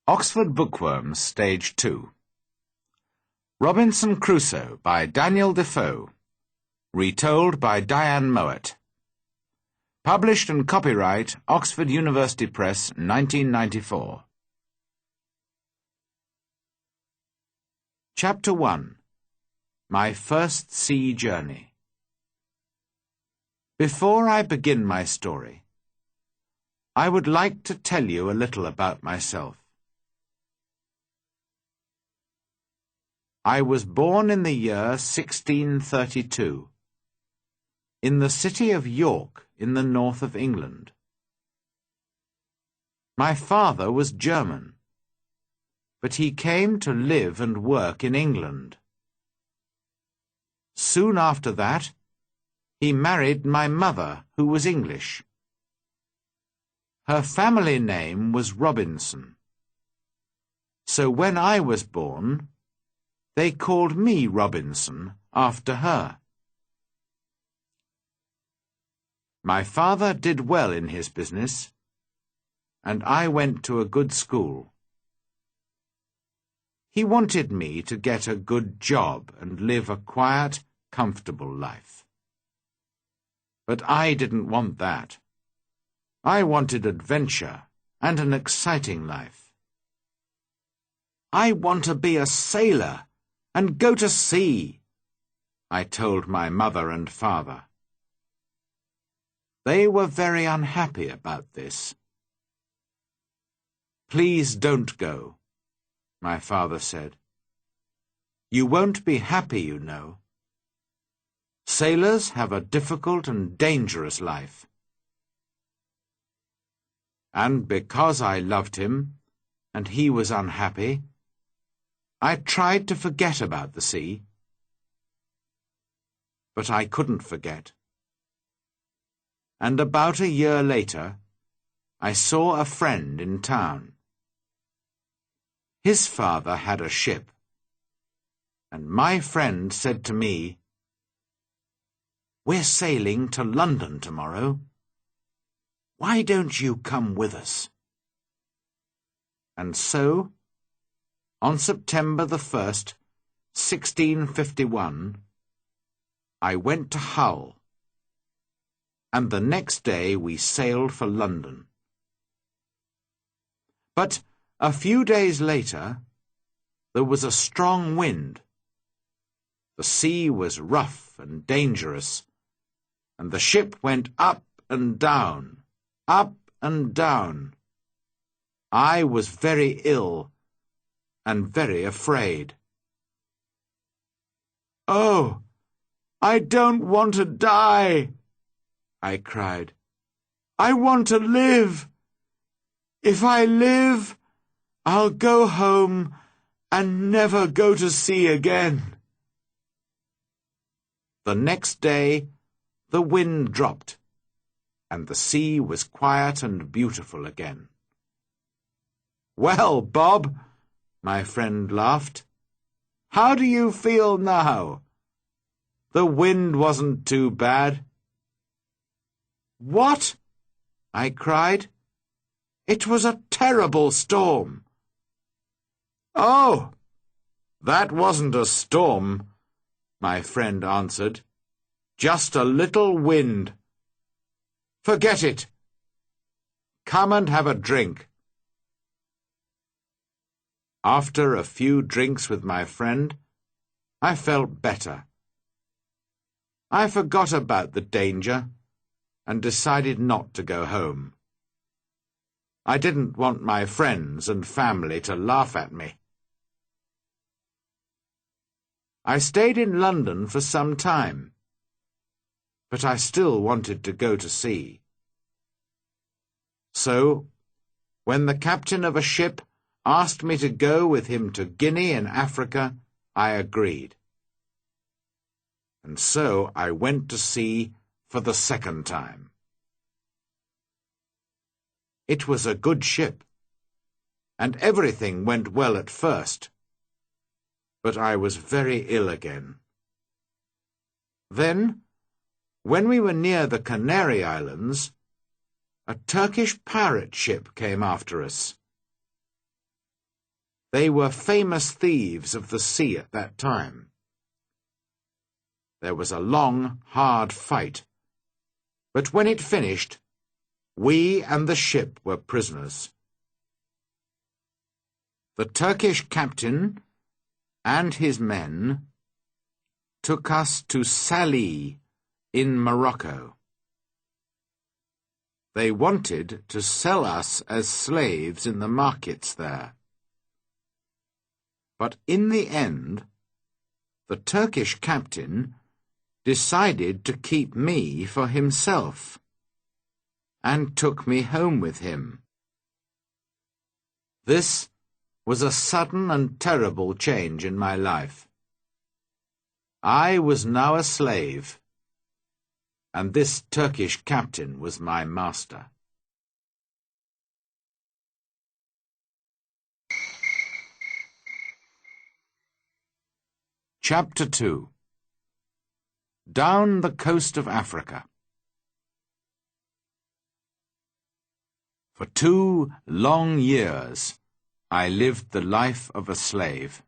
Oxford Bookworms, Stage 2. Robinson Crusoe by Daniel Defoe. Retold by Diane Mowat. Published and copyright Oxford University Press, 1994. Chapter 1. My First Sea Journey. Before I begin my story, I would like to tell you a little about myself. I was born in the year 1632, in the city of York in the north of England. My father was German, but he came to live and work in England. Soon after that, he married my mother, who was English. Her family name was Robinson. So when I was born, they called me Robinson after her. My father did well in his business, and I went to a good school. He wanted me to get a good job and live a quiet, comfortable life. But I didn't want that. I wanted adventure and an exciting life. I want to be a sailor and go to sea, I told my mother and father. They were very unhappy about this. Please don't go, my father said. You won't be happy, you know. Sailors have a difficult and dangerous life. And because I loved him, and he was unhappy, I tried to forget about the sea. But I couldn't forget. And about a year later, I saw a friend in town. His father had a ship, and my friend said to me, "We're sailing to London tomorrow. Why don't you come with us?" And so, on September the 1st, 1651, I went to Hull, and the next day we sailed for London. But a few days later, there was a strong wind. The sea was rough and dangerous, and the ship went up and down, up and down. I was very ill and very afraid. "Oh, I don't want to die," I cried. "I want to live. If I live, I'll go home and never go to sea again." The next day, the wind dropped, and the sea was quiet and beautiful again. "Well, Bob," my friend laughed, "how do you feel now? The wind wasn't too bad." "What?" I cried. "It was a terrible storm." "Oh, that wasn't a storm," my friend answered. "Just a little wind. Forget it. Come and have a drink." After a few drinks with my friend, I felt better. I forgot about the danger and decided not to go home. I didn't want my friends and family to laugh at me. I stayed in London for some time, but I still wanted to go to sea. So, when the captain of a ship asked me to go with him to Guinea in Africa, I agreed. And so I went to sea for the second time. It was a good ship, and everything went well at first, but I was very ill again. Then, when we were near the Canary Islands, a Turkish pirate ship came after us. They were famous thieves of the sea at that time. There was a long, hard fight, but when it finished, we and the ship were prisoners. The Turkish captain and his men took us to Salih in Morocco. They wanted to sell us as slaves in the markets there. But in the end, the Turkish captain decided to keep me for himself and took me home with him. This was a sudden and terrible change in my life. I was now a slave, and this Turkish captain was my master. Chapter 2. Down the coast of Africa. For 2 long years, I lived the life of a slave.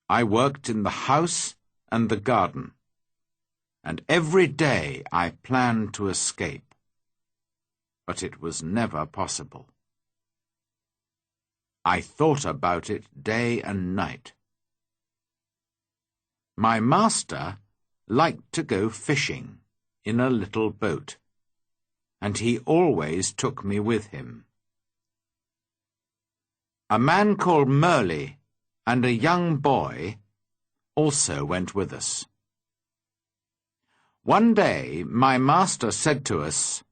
I worked in the house and the garden, and every day I planned to escape, but it was never possible. I thought about it day and night. My master liked to go fishing in a little boat, and he always took me with him. A man called Merle and a young boy also went with us. One day my master said to us,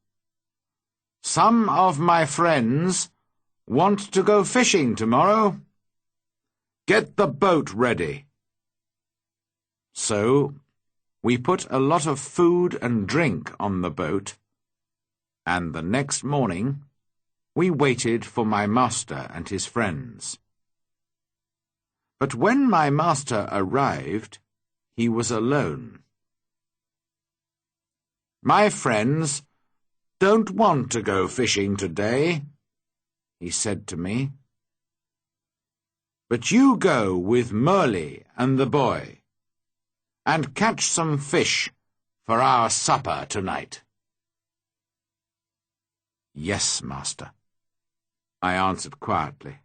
"Some of my friends want to go fishing tomorrow. Get the boat ready." So we put a lot of food and drink on the boat, and the next morning we waited for my master and his friends. But when my master arrived, he was alone. "My friends don't want to go fishing today," he said to me. "But you go with Merle and the boy, and catch some fish for our supper tonight." "Yes, master," I answered quietly.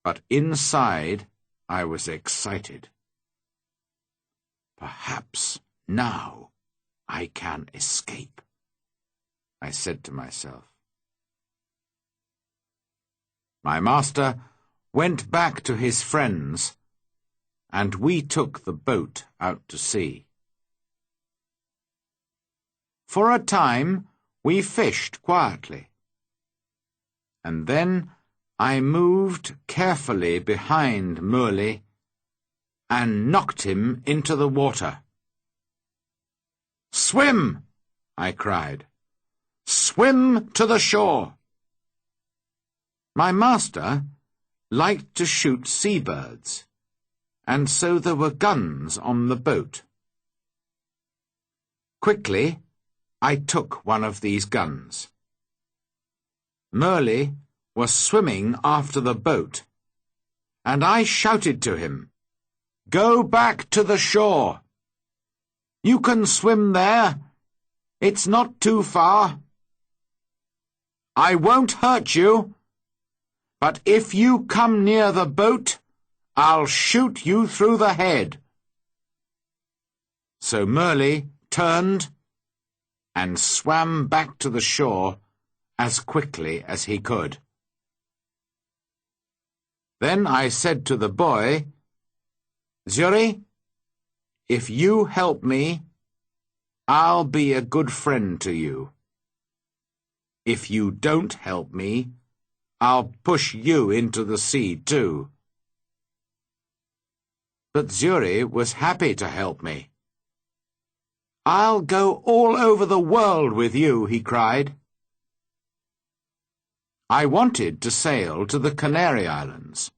But inside I was excited. "Perhaps now I can escape," I said to myself. My master went back to his friends, and we took the boat out to sea. For a time we fished quietly, and then I moved carefully behind Merle and knocked him into the water. "Swim!" I cried. "Swim to the shore!" My master liked to shoot seabirds, and so there were guns on the boat. Quickly, I took one of these guns. Merle was swimming after the boat, and I shouted to him, "Go back to the shore! You can swim there. It's not too far. I won't hurt you, but if you come near the boat, I'll shoot you through the head." So Merle turned and swam back to the shore as quickly as he could. Then I said to the boy, "Zuri, if you help me, I'll be a good friend to you. If you don't help me, I'll push you into the sea too." But Zuri was happy to help me. "I'll go all over the world with you," he cried. I wanted to sail to the Canary Islands,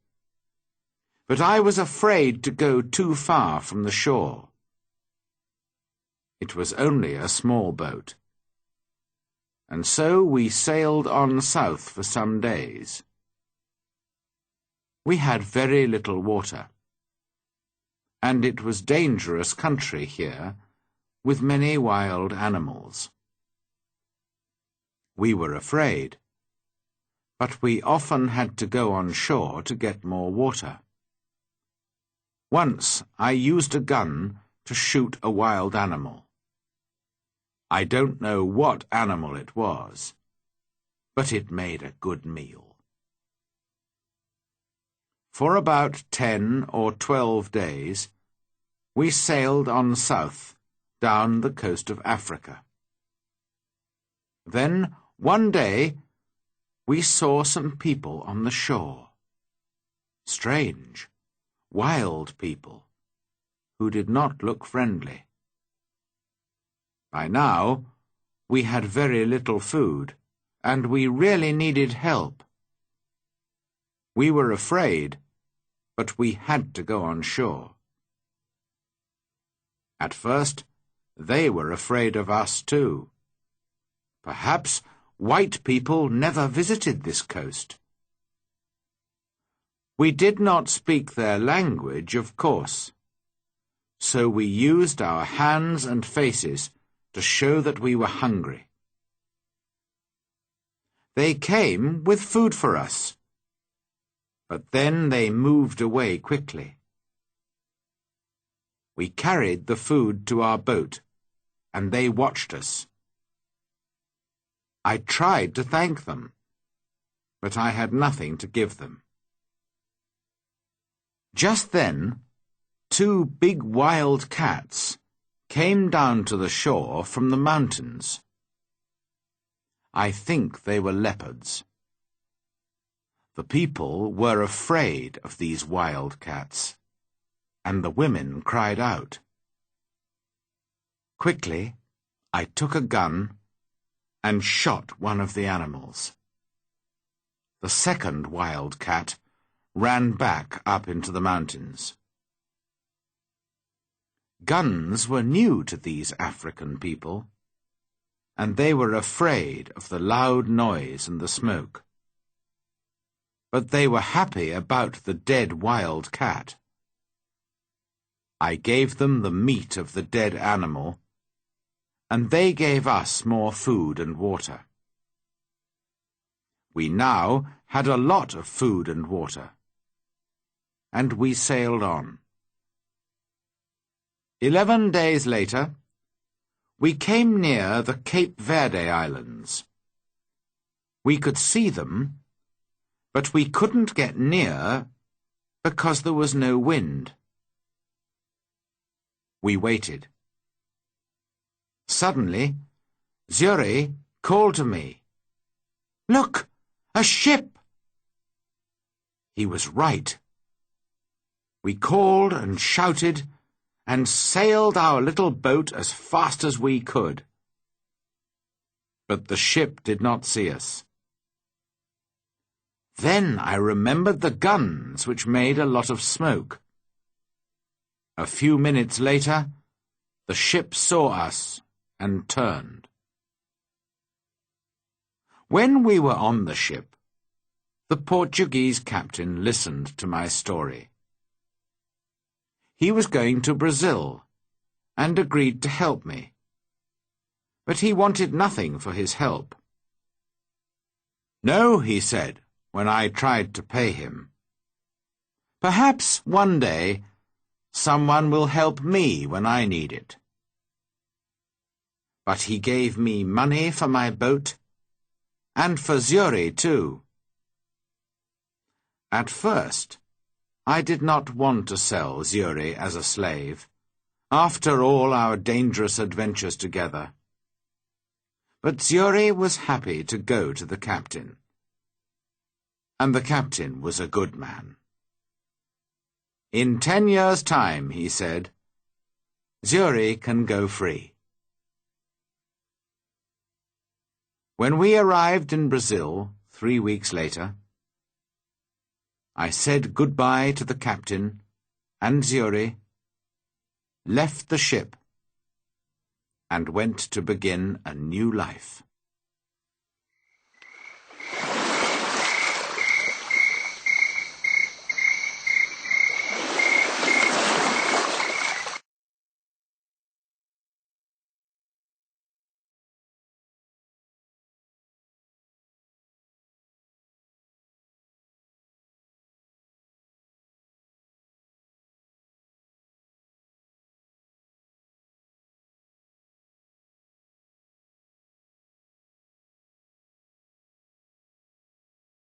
but I was afraid to go too far from the shore. It was only a small boat, and so we sailed on south for some days. We had very little water, and it was dangerous country here, with many wild animals. We were afraid, but we often had to go on shore to get more water. Once I used a gun to shoot a wild animal. I don't know what animal it was, but it made a good meal. For about 10 or 12 days, we sailed on south, down the coast of Africa. Then, one day, we saw some people on the shore. Strange, wild people, who did not look friendly. By now, we had very little food, and we really needed help. We were afraid, but we had to go on shore. At first, they were afraid of us too. Perhaps white people never visited this coast. We did not speak their language, of course, so we used our hands and faces to show that we were hungry. They came with food for us, but then they moved away quickly. We carried the food to our boat, and they watched us. I tried to thank them, but I had nothing to give them. Just then, 2 big wild cats came down to the shore from the mountains. I think they were leopards. The people were afraid of these wild cats, and the women cried out. Quickly, I took a gun and shot one of the animals. The second wild cat ran back up into the mountains. Guns were new to these African people, and they were afraid of the loud noise and the smoke. But they were happy about the dead wild cat. I gave them the meat of the dead animal, and they gave us more food and water. We now had a lot of food and water, and we sailed on. 11 days later, we came near the Cape Verde Islands. We could see them, but we couldn't get near because there was no wind. We waited. Suddenly, Zuri called to me, "Look, a ship!" He was right. We called and shouted and sailed our little boat as fast as we could. But the ship did not see us. Then I remembered the guns, which made a lot of smoke. A few minutes later, the ship saw us and turned. When we were on the ship, the Portuguese captain listened to my story. He was going to Brazil and agreed to help me, but he wanted nothing for his help. "No," he said, when I tried to pay him. "Perhaps one day someone will help me when I need it." But he gave me money for my boat, and for Zuri too. At first, I did not want to sell Zuri as a slave, after all our dangerous adventures together. But Zuri was happy to go to the captain. And the captain was a good man. "In 10 years' time," he said, "Zuri can go free." When we arrived in Brazil 3 weeks later, I said goodbye to the captain and Zuri, left the ship, and went to begin a new life.